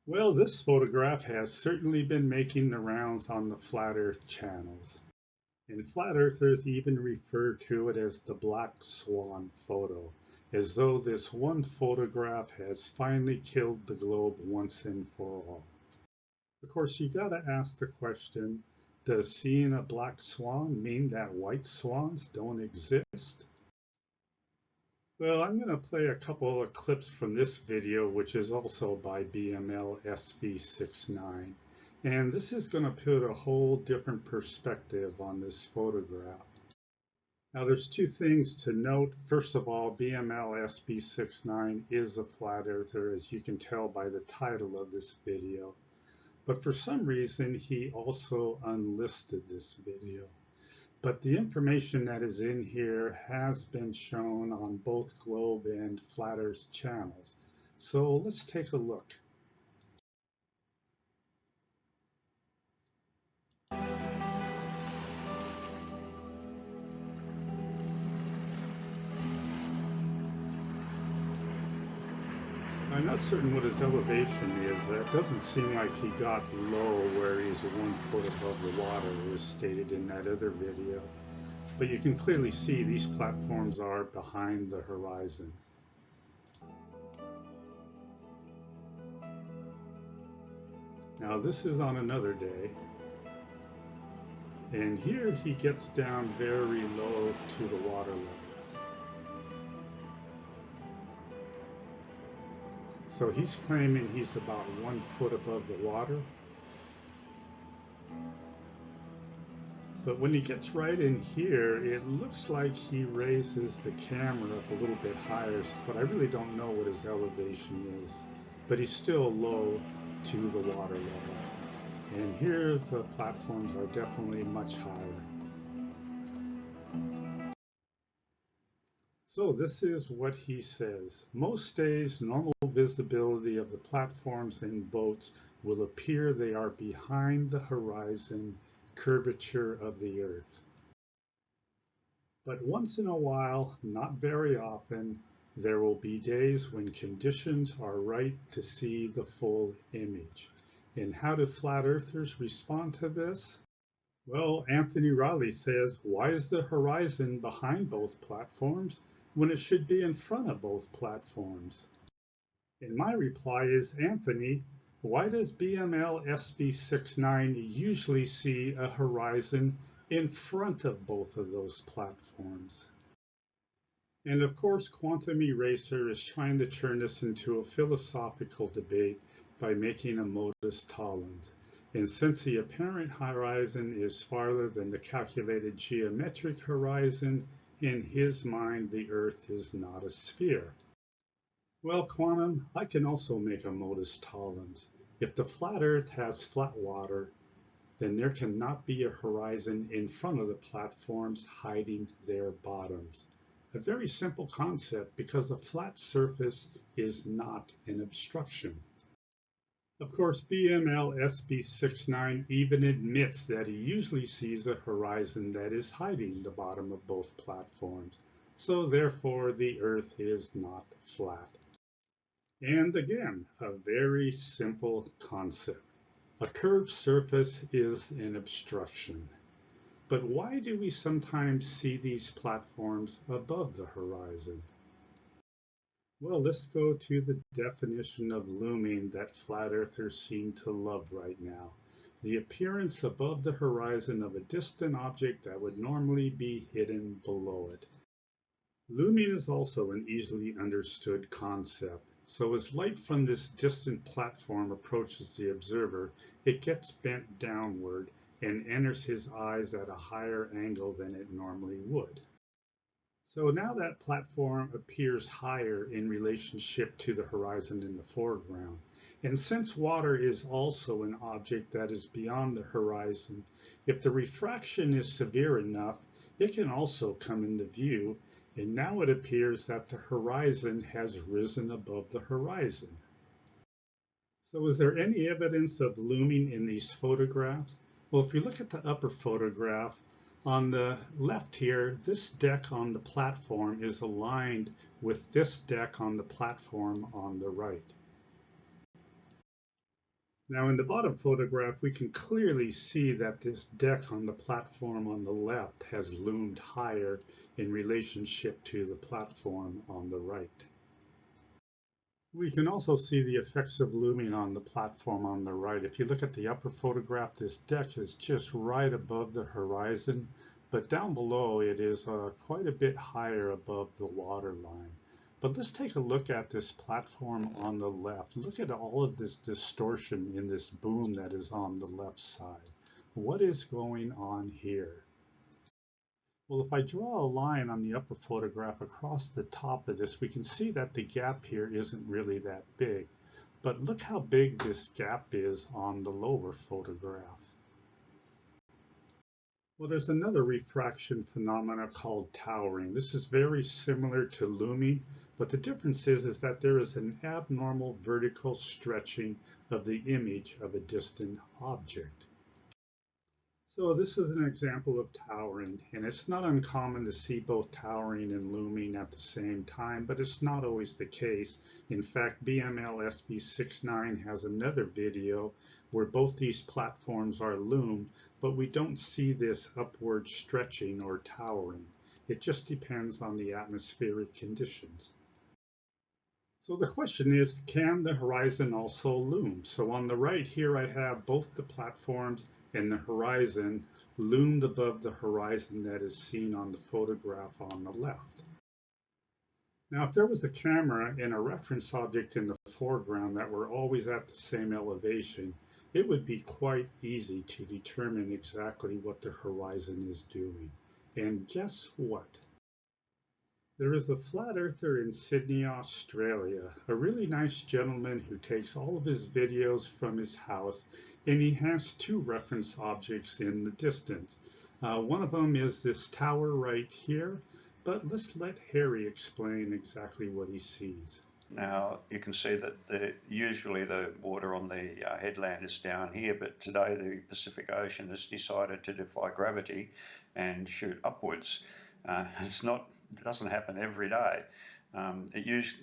Well, this photograph has certainly been making the rounds on the flat earth channels. And flat earthers even refer to it as the black swan photo, as though this one photograph has finally killed the globe once and for all. Of course, you gotta ask the question, does seeing a black swan mean that white swans don't exist? Well, I'm going to play a couple of clips from this video, which is also by BML SB69. And this is going to put a whole different perspective on this photograph. Now, there's two things to note. First of all, BML SB69 is a flat earther, as you can tell by the title of this video. But for some reason, he also unlisted this video. But the information that is in here has been shown on both Globe and Flat Earth channels. So let's take a look. I'm not certain what his elevation is. That doesn't seem like he got low where he's 1 foot above the water, as stated in that other video. But you can clearly see these platforms are behind the horizon. Now this is on another day. And here he gets down very low to the water level. So he's claiming he's about 1 foot above the water. But when he gets right in here, it looks like he raises the camera up a little bit higher, but I really don't know what his elevation is. But he's still low to the water level. And here the platforms are definitely much higher. So this is what he says. Most days, normal visibility of the platforms and boats will appear they are behind the horizon curvature of the Earth. But once in a while, not very often, there will be days when conditions are right to see the full image. And how do flat earthers respond to this? Well, Anthony Riley says, why is the horizon behind both platforms when it should be in front of both platforms? And my reply is, Anthony, why does BML SB69 usually see a horizon in front of both of those platforms? And of course, Quantum Eraser is trying to turn this into a philosophical debate by making a modus tollens. And since the apparent horizon is farther than the calculated geometric horizon, in his mind the Earth is not a sphere. Well, Quantum, I can also make a modus tollens. If the flat Earth has flat water, then there cannot be a horizon in front of the platforms hiding their bottoms. A very simple concept because a flat surface is not an obstruction. Of course, BML SB69 even admits that he usually sees a horizon that is hiding the bottom of both platforms. So therefore, the Earth is not flat. And again, a very simple concept. A curved surface is an obstruction. But why do we sometimes see these platforms above the horizon? Well, let's go to the definition of looming that flat earthers seem to love right now. The appearance above the horizon of a distant object that would normally be hidden below it. Looming is also an easily understood concept. So as light from this distant platform approaches the observer, it gets bent downward and enters his eyes at a higher angle than it normally would. So now that platform appears higher in relationship to the horizon in the foreground. And since water is also an object that is beyond the horizon, if the refraction is severe enough, it can also come into view, and now it appears that the horizon has risen above the horizon. So is there any evidence of looming in these photographs? Well, if you look at the upper photograph, on the left here, this deck on the platform is aligned with this deck on the platform on the right. Now in the bottom photograph, we can clearly see that this deck on the platform on the left has loomed higher in relationship to the platform on the right. We can also see the effects of looming on the platform on the right. If you look at the upper photograph, this deck is just right above the horizon, but down below it is quite a bit higher above the water line. But let's take a look at this platform on the left. Look at all of this distortion in this boom that is on the left side. What is going on here? Well, if I draw a line on the upper photograph across the top of this, we can see that the gap here isn't really that big. But look how big this gap is on the lower photograph. Well, there's another refraction phenomena called towering. This is very similar to looming, but the difference is that there is an abnormal vertical stretching of the image of a distant object. So this is an example of towering, and it's not uncommon to see both towering and looming at the same time, but it's not always the case. In fact, BML SB69 has another video where both these platforms are loomed, but we don't see this upward stretching or towering. It just depends on the atmospheric conditions. So the question is, can the horizon also loom? So on the right here, I have both the platforms and the horizon loomed above the horizon that is seen on the photograph on the left. Now, if there was a camera and a reference object in the foreground that were always at the same elevation, it would be quite easy to determine exactly what the horizon is doing. And guess what? There is a flat earther in Sydney, Australia, a really nice gentleman who takes all of his videos from his house, and he has two reference objects in the distance. One of them is this tower right here, but let's let Harry explain exactly what he sees. Now you can see that usually the water on the headland is down here, but today the Pacific Ocean has decided to defy gravity and shoot upwards. It doesn't happen every day.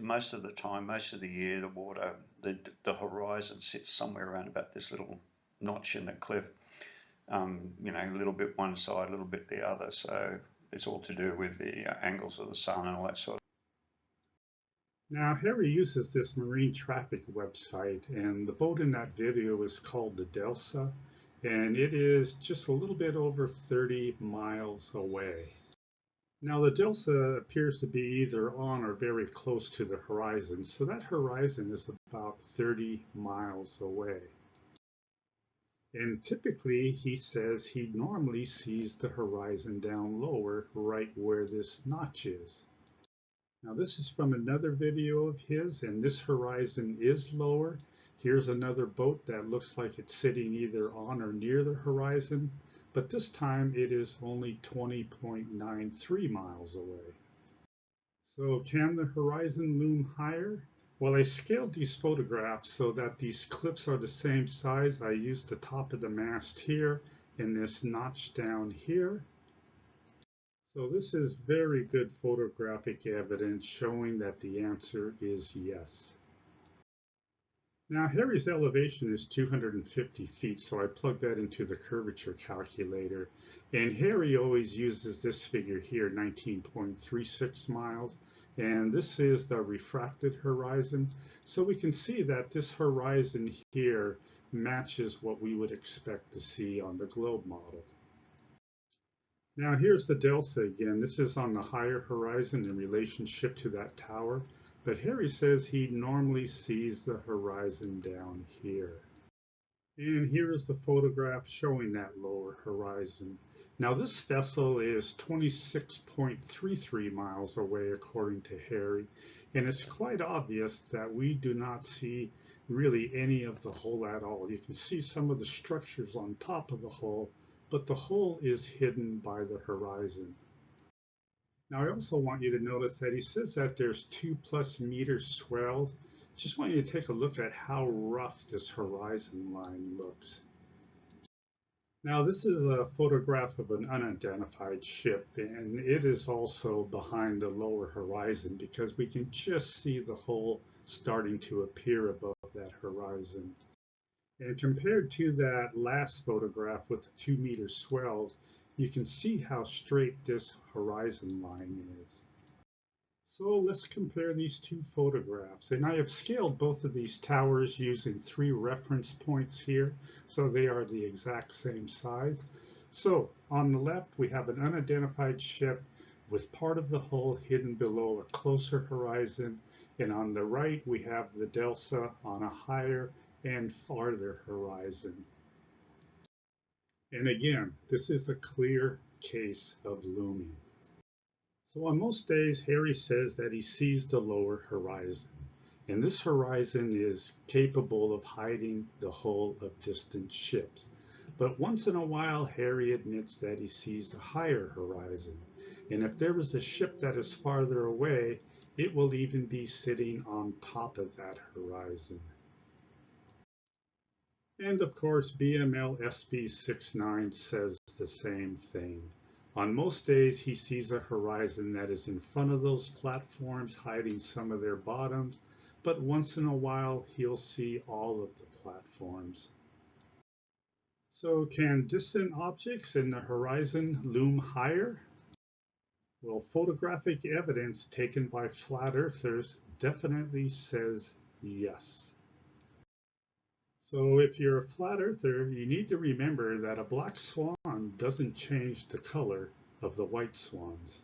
Most of the time, most of the year, the horizon sits somewhere around about this little notch in the cliff. A little bit one side, a little bit the other. So it's all to do with the angles of the sun and all that sort of. Now, Harry uses this marine traffic website, and the boat in that video is called the Delsa, and it is just a little bit over 30 miles away. Now, the Delta appears to be either on or very close to the horizon, so that horizon is about 30 miles away. And typically, he says he normally sees the horizon down lower, right where this notch is. Now, this is from another video of his, and this horizon is lower. Here's another boat that looks like it's sitting either on or near the horizon, but this time it is only 20.93 miles away. So can the horizon loom higher? Well, I scaled these photographs so that these cliffs are the same size. I used the top of the mast here and this notch down here. So this is very good photographic evidence showing that the answer is yes. Now, Harry's elevation is 250 feet, so I plugged that into the curvature calculator. And Harry always uses this figure here, 19.36 miles. And this is the refracted horizon. So we can see that this horizon here matches what we would expect to see on the globe model. Now here's the Delta again. This is on the higher horizon in relationship to that tower. But Harry says he normally sees the horizon down here. And here is the photograph showing that lower horizon. Now this vessel is 26.33 miles away according to Harry, and it's quite obvious that we do not see really any of the hull at all. You can see some of the structures on top of the hull, but the hull is hidden by the horizon. Now I also want you to notice that he says that there's 2+ meter swells. Just want you to take a look at how rough this horizon line looks. Now this is a photograph of an unidentified ship, and it is also behind the lower horizon because we can just see the hull starting to appear above that horizon. And compared to that last photograph with the 2-meter swells, you can see how straight this horizon line is. So let's compare these two photographs. And I have scaled both of these towers using 3 reference points here, so they are the exact same size. So on the left, we have an unidentified ship with part of the hull hidden below a closer horizon. And on the right, we have the Delta on a higher and farther horizon. And again, this is a clear case of looming. So on most days, Harry says that he sees the lower horizon, and this horizon is capable of hiding the hull of distant ships. But once in a while, Harry admits that he sees a higher horizon, and if there is a ship that is farther away, it will even be sitting on top of that horizon. And of course, BML SB69 says the same thing. On most days, he sees a horizon that is in front of those platforms, hiding some of their bottoms, but once in a while, he'll see all of the platforms. So can distant objects in the horizon loom higher? Well, photographic evidence taken by flat earthers definitely says yes. So if you're a flat earther, you need to remember that a black swan doesn't change the color of the white swans.